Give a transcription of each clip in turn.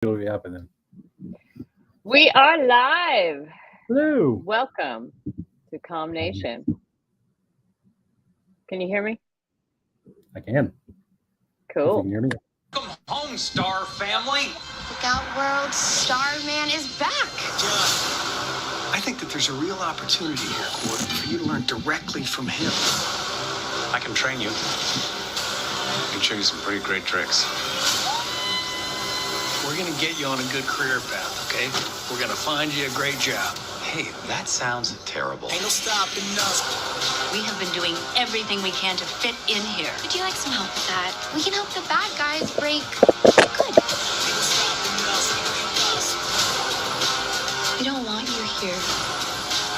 It'll be happening. We are live. Hello. Welcome to Calm Nation. Can you hear me? I can. Cool. If you can hear me. Welcome home, Star family. Look out, world. Starman is back. I think that there's a real opportunity here, Cord, for you to learn directly from him. I can train you. I can show you some pretty great tricks. We're gonna get you on a good career path, okay? We're gonna find you a great job. Hey, that sounds terrible. Ain't no stopping us. We have been doing everything we can to fit in here. Would you like some help with that? We can help the bad guys break good. We don't want you here.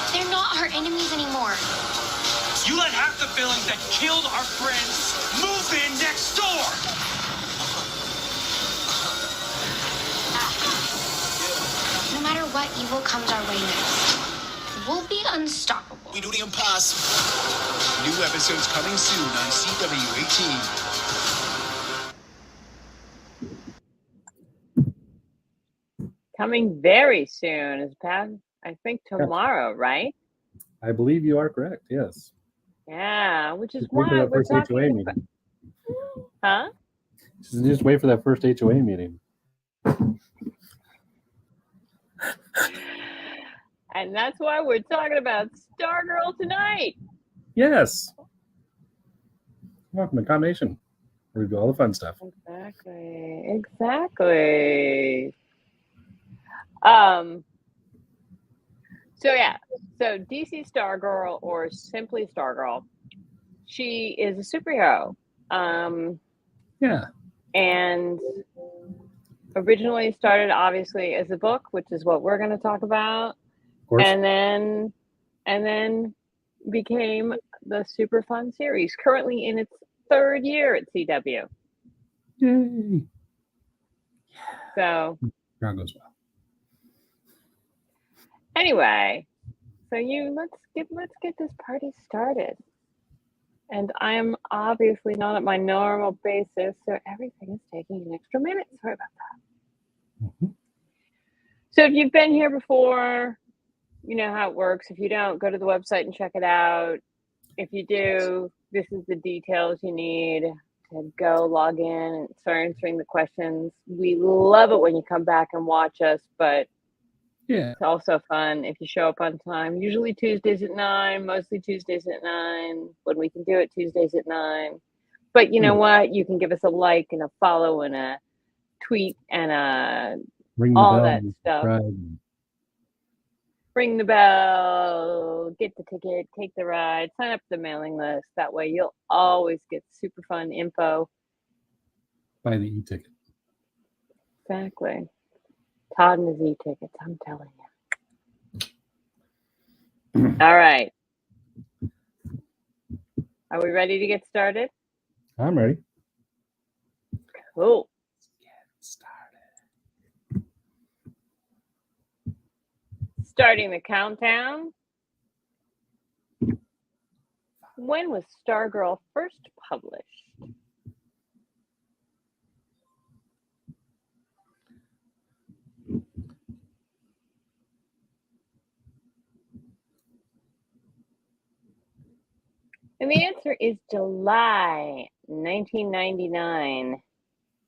They're not our enemies anymore. You let half the villains that killed our friends move in next door. No matter what evil comes our way next, we'll be unstoppable. We do the impossible. New episodes coming soon on CW18. Coming very soon is Pat. I think tomorrow, right? I believe you are correct. Yes. Yeah, which is Just wait for why that we're first HOA talking about. meeting. Huh? Just wait for that first HOA meeting. And that's why we're talking about Stargirl tonight. Yes. Welcome to Calm Nation, where we do all the fun stuff. Exactly. So DC Stargirl, or simply Stargirl, she is a superhero. Yeah. And originally started obviously as a book, which is what we're going to talk about, Of course. and then became the super fun series, currently in its third year at CW. Yay. So Ground goes well. anyway, so let's get this party started. And I am obviously not at my normal basis, so everything is taking an extra minute. Sorry about that. Mm-hmm. So if you've been here before, you know how it works. If you don't, go to the website and check it out. If you do, this is the details you need to go log in and start answering the questions. We love it when you come back and watch us, but Yeah. it's also fun if you show up on time. Usually Tuesdays at 9, mostly Tuesdays at 9. When we can do it, Tuesdays at 9. But you know what? You can give us a like and a follow and a tweet and Ring the all bell that and stuff. subscribe. Ring the bell, get the ticket, take the ride, sign up for the mailing list. That way you'll always get super fun info. Buy the e-ticket. Exactly. Todd and his e-tickets, I'm telling you. All right. Are we ready to get started? I'm ready. Cool. Starting the countdown. When was Stargirl first published? And the answer is July 1999.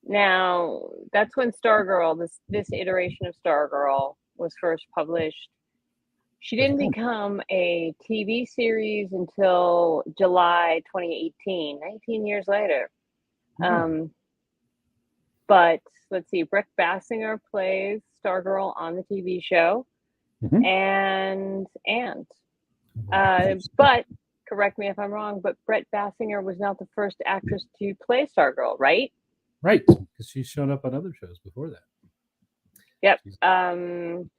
Now, that's when Stargirl, this iteration of Stargirl, was first published. She didn't become a TV series until July 2018, 19 years later. But let's see, Brett Bassinger plays Stargirl on the TV show, and but correct me if I'm wrong, but Brett Bassinger was not the first actress to play Stargirl, right? Right, because she showed up on other shows before that. Yep.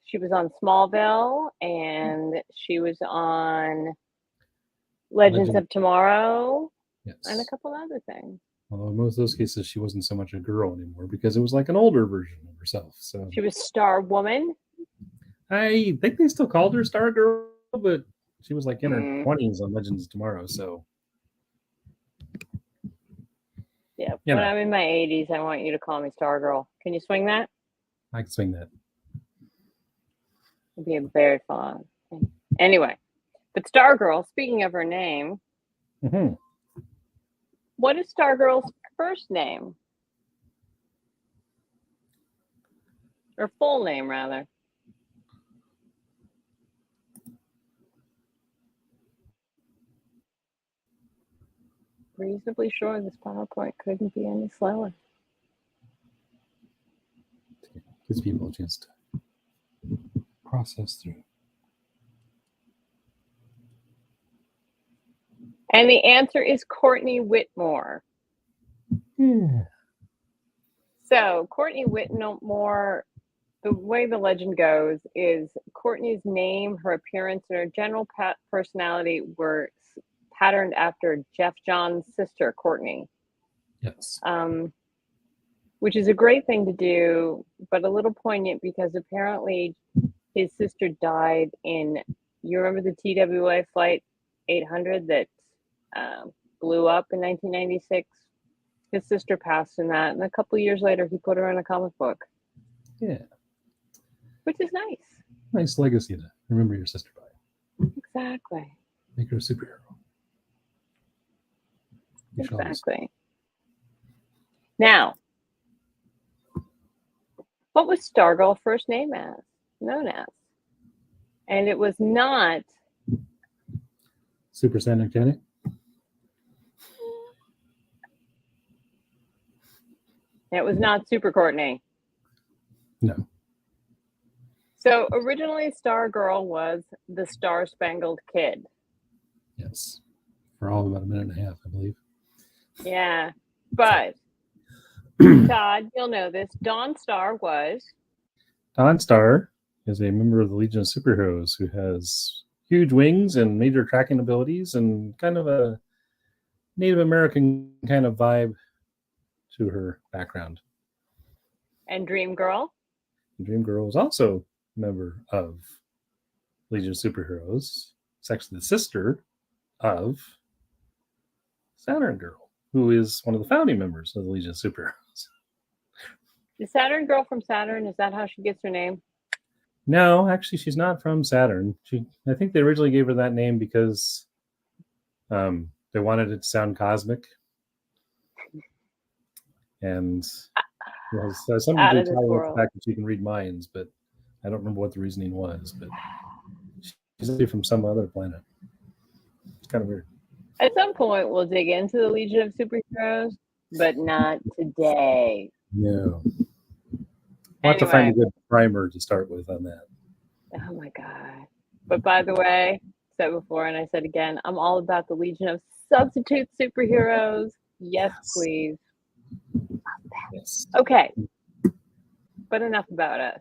She was on Smallville, and she was on Legends of Tomorrow, and a couple other things. Although in most of those cases, she wasn't so much a girl anymore because it was like an older version of herself. So she was Star Woman. I think they still called her Stargirl, but she was like in her 20s on Legends of Tomorrow. So yeah, when I'm in my 80s, I want you to call me Stargirl. Can you swing that? I can swing that. It'd be a very fun. Anyway, but Stargirl, speaking of her name, Mm-hmm. what is Stargirl's first name? Or full name, rather. Reasonably sure this PowerPoint couldn't be any slower. Gives people a chance to process through. And the answer is Courtney Whitmore. Yeah. So Courtney Whitmore, the way the legend goes is Courtney's name, her appearance, and her general personality were patterned after Jeff John's sister, Courtney. Yes. Which is a great thing to do, but a little poignant because apparently his sister died in, you remember the TWA Flight 800 that blew up in 1996? His sister passed in that, and a couple of years later, he put her in a comic book. Yeah. Which is nice. Nice legacy to remember your sister by. Exactly. Make her a superhero. Exactly. Now, what was Stargirl first known as? And it was not Super Santa Janet? Super Courtney. No. So originally Stargirl was the Star Spangled Kid. Yes. For all of about a minute and a half, I believe. Yeah. But Todd, you'll know this. Dawn Star is a member of the Legion of Superheroes who has huge wings and major tracking abilities and kind of a Native American kind of vibe to her background. And Dream Girl. Dream Girl is also a member of Legion of Superheroes. It's actually the sister of Saturn Girl, who is one of the founding members of the Legion of Superheroes. Is Saturn Girl from Saturn? Is that how she gets her name? No, actually, she's not from Saturn. I think they originally gave her that name because they wanted it to sound cosmic. And some Out usually of this tie with world. the fact that she can read minds, but I don't remember what the reasoning was. But she's actually from some other planet. It's kind of weird. At some point, we'll dig into the Legion of Superheroes, but not today. No. We'll have to find a good primer to start with on that. Oh my God. But by the way, said before and I said again, I'm all about the Legion of Substitute Superheroes. Yes, please. Yes. Okay. But enough about us.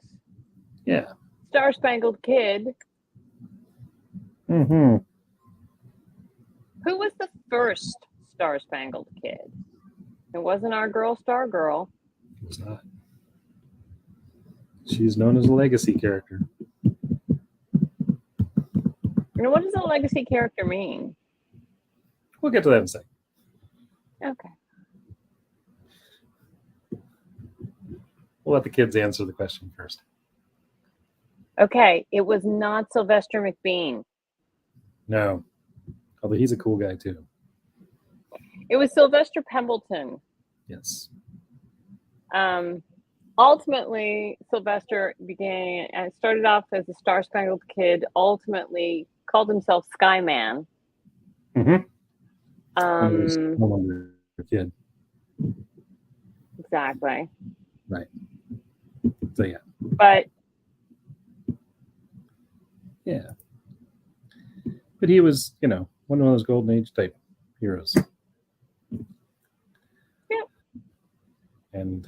Yeah. Star Spangled Kid. Mm-hmm. Who was the first Star Spangled Kid? It wasn't our girl Stargirl. It was not. She's known as a legacy character. And what does a legacy character mean? We'll get to that in a second. Okay. We'll let the kids answer the question first. Okay. It was not Sylvester McBean. No. Although he's a cool guy too. It was Sylvester Pembleton. Yes. Ultimately, Sylvester started off as a Star Spangled Kid, ultimately called himself Skyman. Mm-hmm. No longer a kid. Exactly. Right. So yeah. But yeah. But he was, one of those golden age type heroes. Yep. And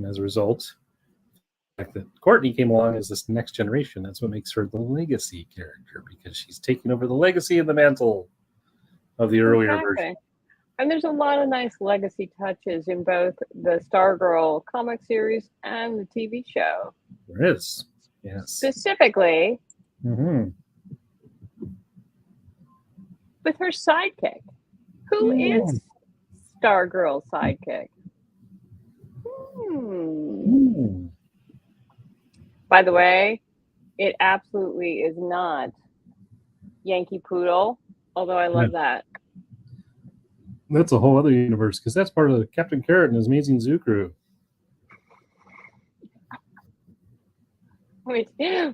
as a result, the fact that Courtney came along as this next generation, that's what makes her the legacy character, because she's taking over the legacy and the mantle of the earlier version. And there's a lot of nice legacy touches in both the Stargirl comic series and the TV show. There is. Yes. Specifically, mm-hmm. with her sidekick. Who is Stargirl's sidekick? By the way, it absolutely is not Yankee Poodle, although I love that. That's a whole other universe because that's part of Captain Carrot and his Amazing Zoo Crew. We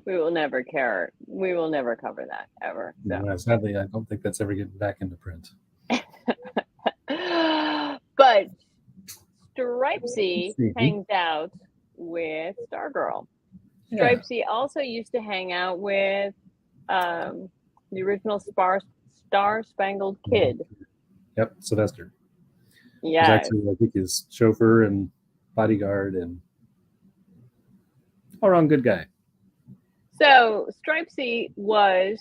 will never care. We will never cover that ever. So. Yeah, sadly, I don't think that's ever getting back into print. But Stripesy hangs out with Stargirl. Stripesy also used to hang out with the original Star Spangled Kid. Yep, Sylvester. Yeah. He's actually, I think, his chauffeur and bodyguard and all around good guy. So Stripesy was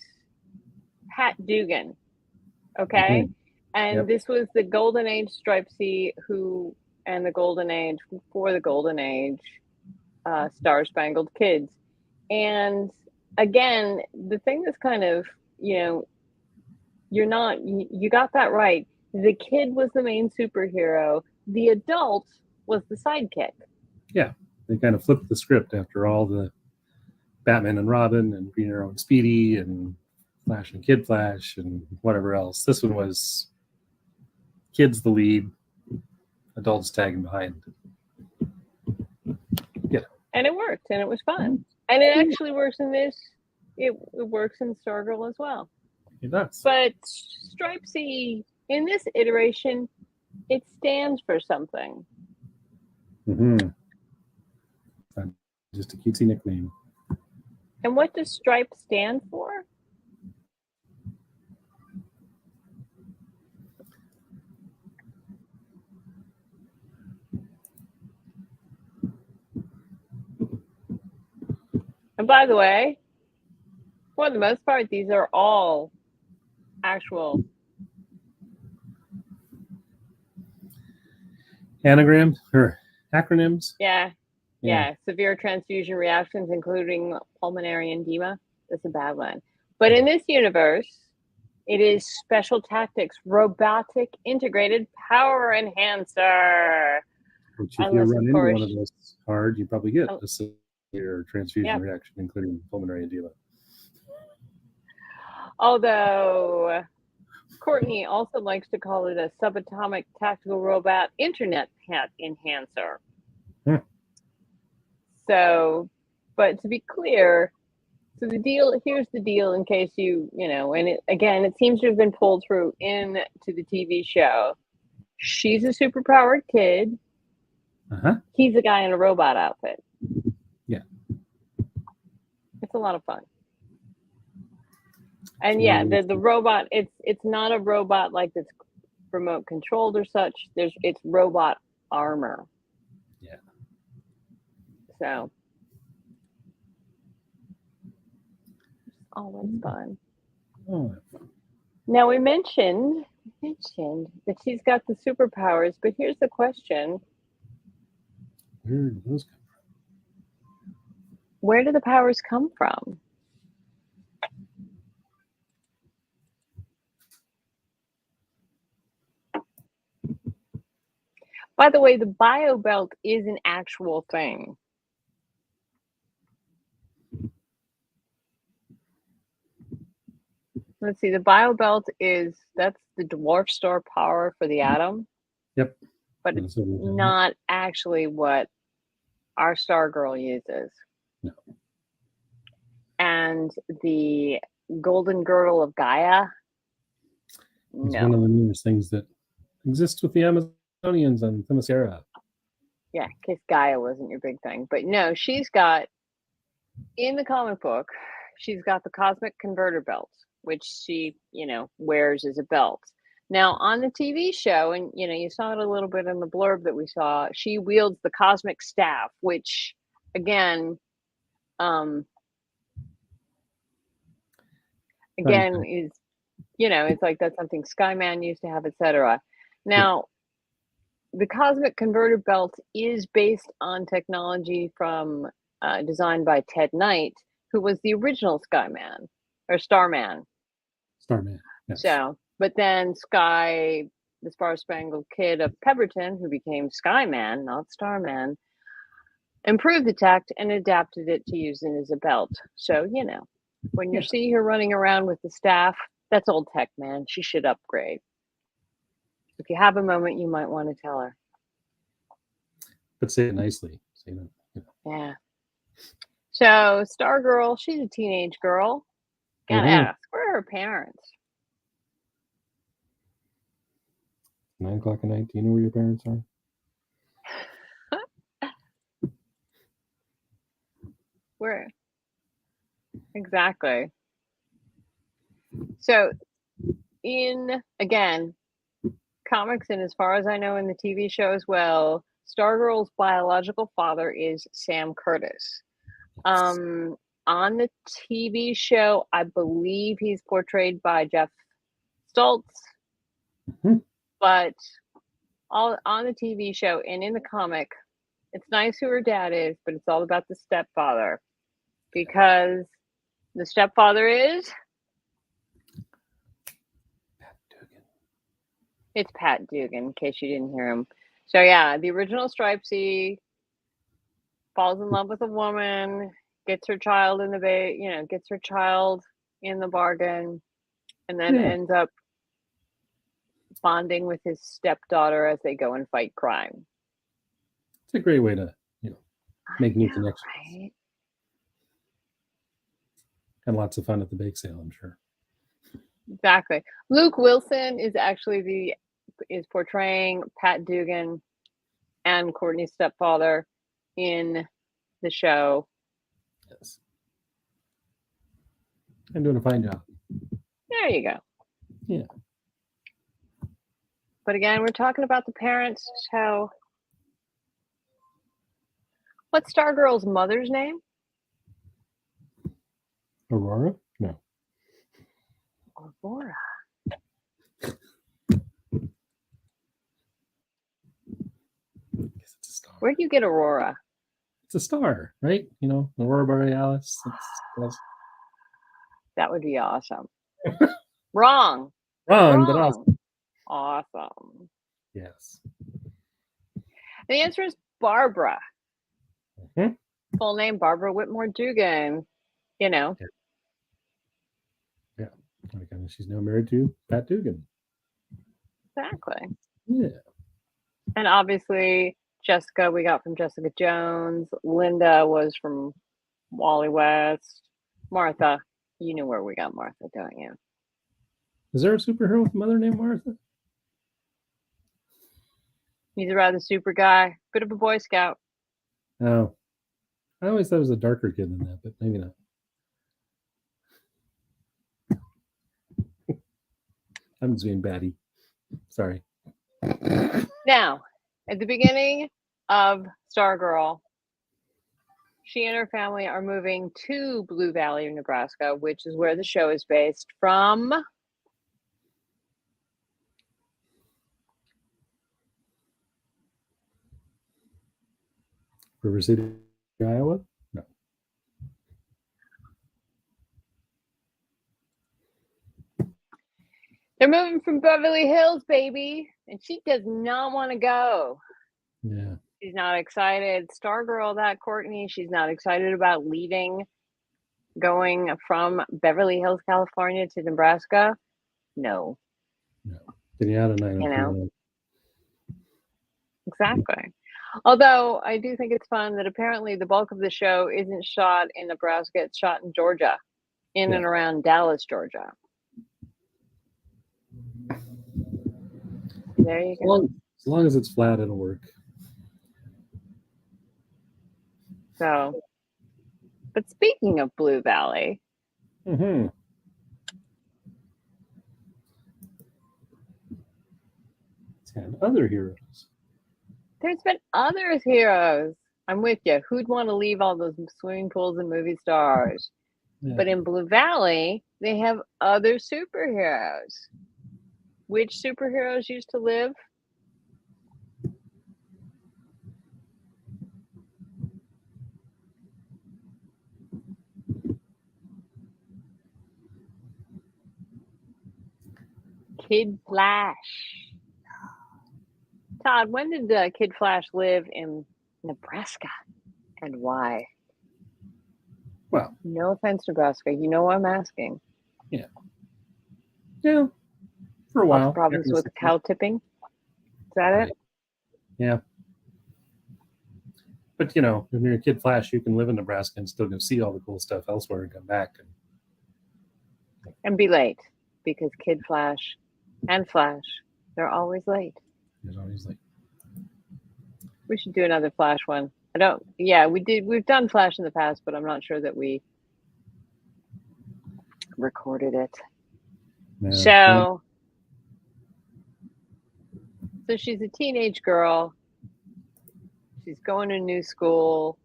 Pat Dugan, okay? Mm-hmm. And this was the Golden Age Stripesy and the Golden Age, before the Golden Age, Star Spangled Kids. And again, the thing that's kind of, you got that right. The kid was the main superhero. The adult was the sidekick. Yeah, they kind of flipped the script after all the Batman and Robin and Green Arrow and Speedy and Flash and Kid Flash and whatever else. This one was kids the lead, adults tagging behind. Yeah. And it worked, and it was fun. And it actually works in this. It works in Stargirl as well. It does. But Stripesy, in this iteration, it stands for something. Mm-hmm. Just a cutesy nickname. And what does Stripe stand for? And by the way, for the most part, these are all actual Anagrams or acronyms? Yeah. Severe transfusion reactions, including pulmonary edema. That's a bad one. But in this universe, it is Special Tactics Robotic Integrated Power Enhancer. Which if you run into one of those hard, you probably get a severe transfusion reaction, including pulmonary edema. Although Courtney also likes to call it a subatomic tactical robot internet enhancer. So, but to be clear, so here's the deal in case and it seems to have been pulled through into the TV show. She's a superpowered kid. He's a guy in a robot outfit. Yeah. It's a lot of fun. And the robot, it's not a robot like that's remote controlled or such. It's robot armor. Yeah. So always fun. Now we mentioned that she's got the superpowers, but here's the question. Where do those come from? Where do the powers come from? By the way, the bio belt is an actual thing. Let's see, the bio belt that's the dwarf star power for the atom. Yep. But it's not actually what our Stargirl uses. No. And the golden girdle of Gaia. It's one of the numerous things that exists with the Amazonians and Themyscira. Yeah, in case Gaia wasn't your big thing. But no, she's got, in the comic book, she's got the cosmic converter belt, which she, wears as a belt. Now, on the TV show, and, you saw it a little bit in the blurb that we saw, she wields the cosmic staff, which, again, is, it's like that's something Skyman used to have, etc. Now, the cosmic converter belt is based on technology from designed by Ted Knight, who was the original Skyman or Starman. Starman. Yes. So, but then the Star Spangled Kid of Pemberton, who became Skyman, not Starman, improved the tech and adapted it to using as a belt. So, when you see her running around with the staff, that's old tech, man. She should upgrade. If you have a moment, you might want to tell her. But say it nicely. Say that. Yeah. So, Stargirl, she's a teenage girl. Gotta ask, where are her parents? 9 o'clock at night. Do you know where your parents are? Where? Exactly. So, again, comics, and as far as I know in the TV show as well, Stargirl's biological father is Sam Curtis. On the TV show, I believe he's portrayed by Jeff Stoltz. But on the TV show and in the comic, it's nice who her dad is, but it's all about the stepfather. Because the stepfather is... It's Pat Dugan, in case you didn't hear him. So yeah, the original Stripesy falls in love with a woman, gets her child in the gets her child in the bargain, and then ends up bonding with his stepdaughter as they go and fight crime. It's a great way to, make new connections. Right? And lots of fun at the bake sale, I'm sure. Exactly. Luke Wilson is actually is portraying Pat Dugan and Courtney's stepfather in the show. Yes. I'm doing a fine job. There you go. Yeah. But again, we're talking about the parents. So, what's Stargirl's mother's name? Aurora? No. Aurora. Guess it's a star. Where do you get Aurora? It's a star, right? Aurora Borealis. That's That would be awesome. Wrong. wrong, but awesome. Awesome. Yes. The answer is Barbara. Mhm. Full name Barbara Whitmore Dugan. Yeah. And she's now married to Pat Dugan. Exactly. Yeah. And obviously, Jessica, we got from Jessica Jones. Linda was from Wally West. Martha, you knew where we got Martha, don't you? Is there a superhero with a mother named Martha? He's a rather super guy. Bit of a Boy Scout. Oh. I always thought it was a darker kid than that, but maybe not. I'm just being batty. Sorry. Now, at the beginning of Stargirl, she and her family are moving to Blue Valley, Nebraska, which is where the show is based from. River City, Iowa? No. They're moving from Beverly Hills, baby. And she does not want to go. Yeah. She's not excited. Stargirl, that Courtney, she's not excited about leaving, going from Beverly Hills, California to Nebraska. No. Getting out of 90210. Exactly. Although I do think it's fun that apparently the bulk of the show isn't shot in Nebraska, it's shot in Georgia, and around Dallas, Georgia. There you go. As long as it's flat, it'll work. So, but speaking of Blue Valley, And other heroes. there's been other heroes. I'm with you. Who'd want to leave all those swimming pools and movie stars? Yeah. But in Blue Valley, they have other superheroes. Which superheroes used to live? Kid Flash. Todd, when did Kid Flash live in Nebraska? And why? Well, No offense, Nebraska. You know what I'm asking. yeah, for a Lots while. of problems After with 60s. cow tipping. Is that Right. it? Yeah. But, you know, when you're a Kid Flash, you can live in Nebraska and still go see all the cool stuff elsewhere and come back. And be late, because Kid Flash and Flash, they're always late. There's always like, We should do another Flash one. We've done Flash in the past, but I'm not sure that we recorded it. So she's a teenage girl. She's going to a new school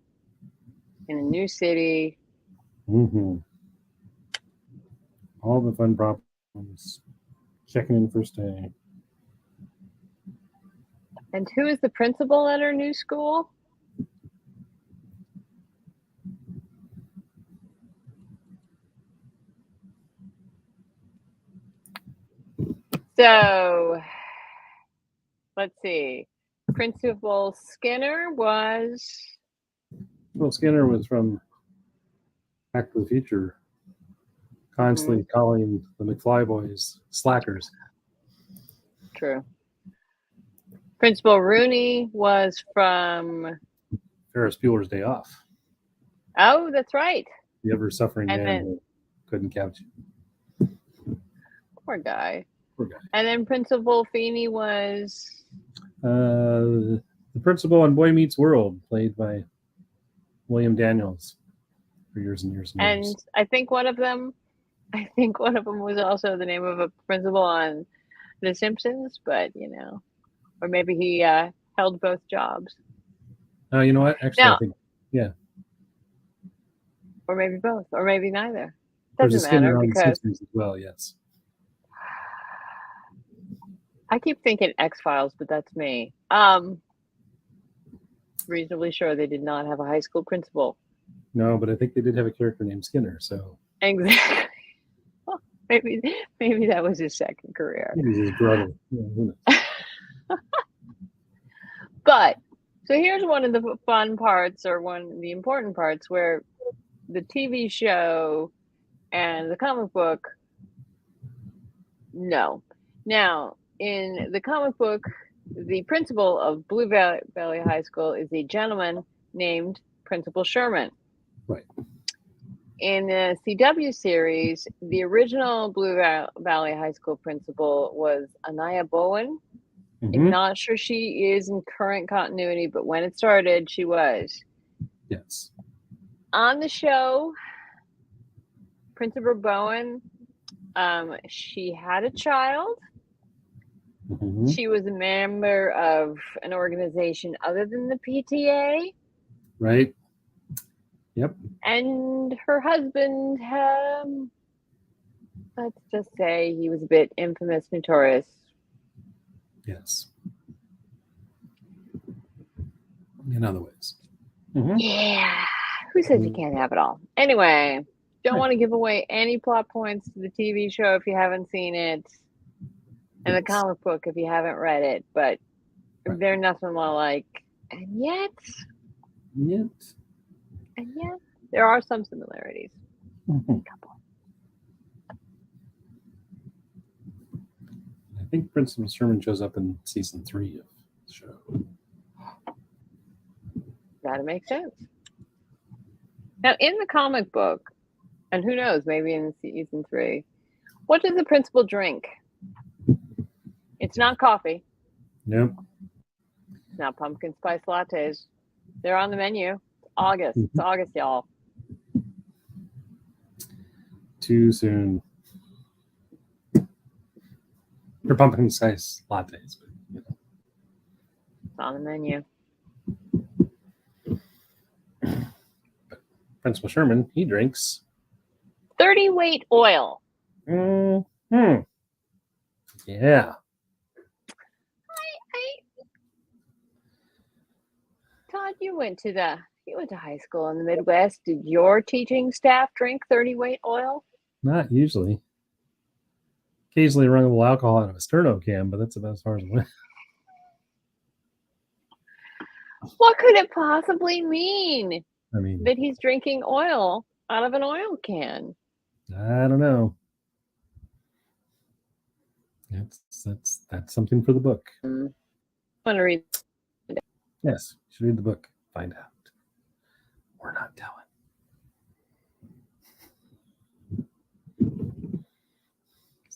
in a new city. mm-hmm. All the fun problems. Checking in first day. And who is the principal at her new school? So, let's see. Principal Skinner was... Well, Skinner was from Back to the Future, constantly calling the McFly boys slackers. True. Principal Rooney was from... Ferris Bueller's Day Off. Oh, that's right. The ever suffering And man then- who couldn't couch you. Poor guy. Poor guy. And then Principal Feeney was... The principal on Boy Meets World, played by William Daniels for years and years and And years. I think one of them was also the name of a principal on The Simpsons, but you know, or maybe he held both jobs, Oh, you know what? Actually, Now- I think or maybe both, or maybe neither. there's a Doesn't Skinner matter on The because Simpsons as well. Yes. I keep thinking X-Files, but that's me. Reasonably sure they did not have a high school principal. No, but I think they did have a character named Skinner. So Exactly. Maybe that was his second career. maybe his brother. Yeah, who knows? But so here's one of the fun parts, or one of the important parts, where the TV show and the comic book. No. Now, in the comic book, the principal of Blue Valley High School is a gentleman named Principal Sherman. Right. In the CW series, the original Blue Valley High School principal was Anaya Bowen. Mhm. I'm not sure she is in current continuity, but when it started, she was. Yes. On the show, Principal Bowen, she had a child. Mhm. She was a member of an organization other than the PTA. Right. Yep. And her husband, let's just say he was a bit infamous, notorious. Yes. In other ways. Mhm. Yeah. Who says you can't have it all? Anyway, don't want to give away any plot points to the TV show if you haven't seen it, and the Yes. comic book if you haven't read it, but Right. they're nothing more like, and yet there are some similarities. Mhm. I think Principal Sherman shows up in season 3 of the show. That makes sense. Now, in the comic book, and who knows, maybe in season 3, what does the principal drink? It's not coffee. Yep. It's not pumpkin spice lattes. They're on the menu. It's August. It's August, y'all. Too soon. Or pumpkin spice lattes. But, you know. It's on the menu. Principal Sherman, he drinks. 30 weight oil. Hmm. Yeah. Todd, you went to high school in the Midwest. Did your teaching staff drink 30 weight oil? Not usually. Occasionally run a little alcohol out of a sterno can, but that's about as far as it went. What could it possibly mean? I mean, That he's drinking oil out of an oil can. I don't know. That's something for the book. I want to read. Yes, you should read the book. Find out. We're not telling.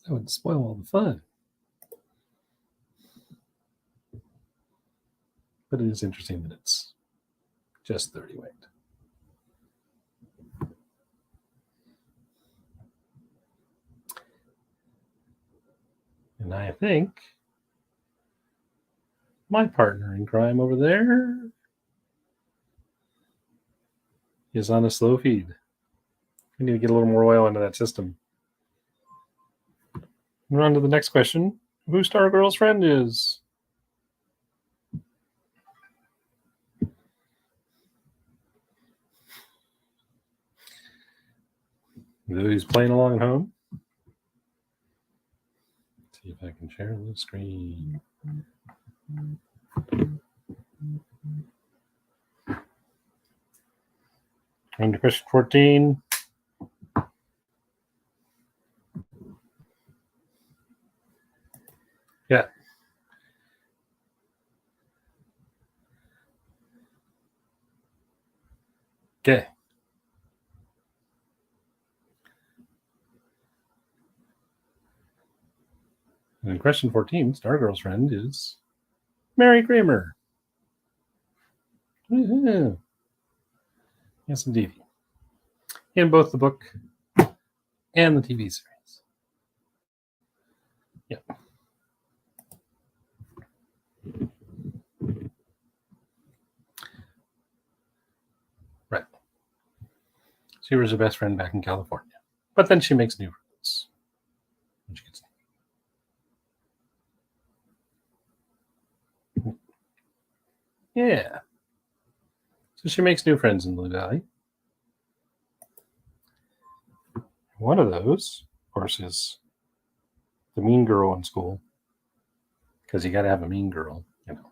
That would spoil all the fun. But it is interesting that it's just 30 weight. And I think my partner in crime over there is on a slow feed. We need to get a little more oil into that system. We're on to the next question. Who Stargirl's friend is? Who's playing along at home? Let's see if I can share the screen. On to question 14. Yeah. Okay. And in question 14, Stargirl's friend is Mary Kramer. Woo-hoo. Yes, indeed. In both the book and the TV series. Yep. Right. She was her best friend back in California. But then she makes new friends. When she gets Yeah. So she makes new friends in Blue Valley. One of those, of course, is the mean girl in school. Because you got to have a mean girl, you know.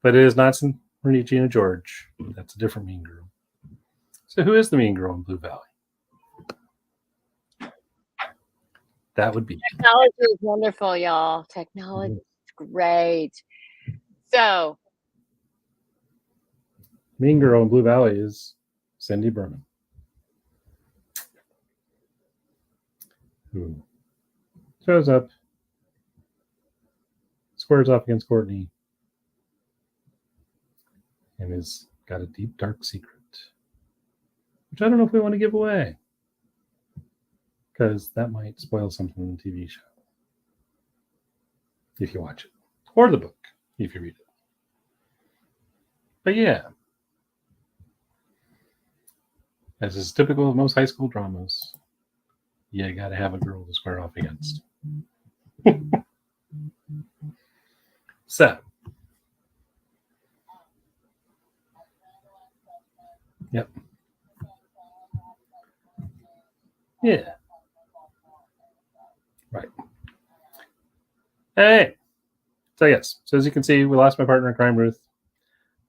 But it is not Regina George. That's a different mean girl. So who is the mean girl in Blue Valley? That would be Technology is wonderful, y'all. Technology is great. So, mean girl in Blue Valley is Cindy Berman, who shows up, squares off against Courtney, and has got a deep, dark secret, which I don't know if we want to give away, because that might spoil something in the TV show if you watch it, or the book if you read it. But yeah, as is typical of most high school dramas, you got to have a girl to square off against. So, yep. Yeah. Right. Hey. So yes. So as you can see, we lost my partner in crime, Ruth.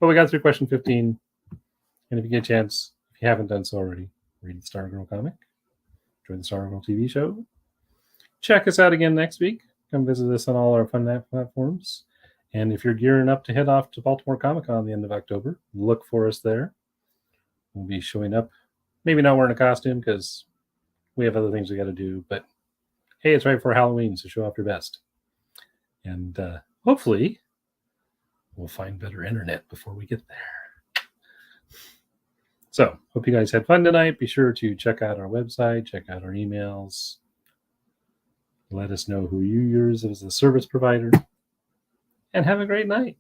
But we got through question 15. And if you get a chance, if you haven't done so already, read the Stargirl comic. Join the Stargirl TV show. Check us out again next week. Come visit us on all our fun platforms. And if you're gearing up to head off to Baltimore Comic-Con the end of October, look for us there. We'll be showing up. Maybe not wearing a costume because we have other things we got to do. But hey, it's right before Halloween, so show off your best. And hopefully, we'll find better internet before we get there. So, hope you guys had fun tonight. Be sure to check out our website, check out our emails. Let us know who you use as a service provider. And have a great night.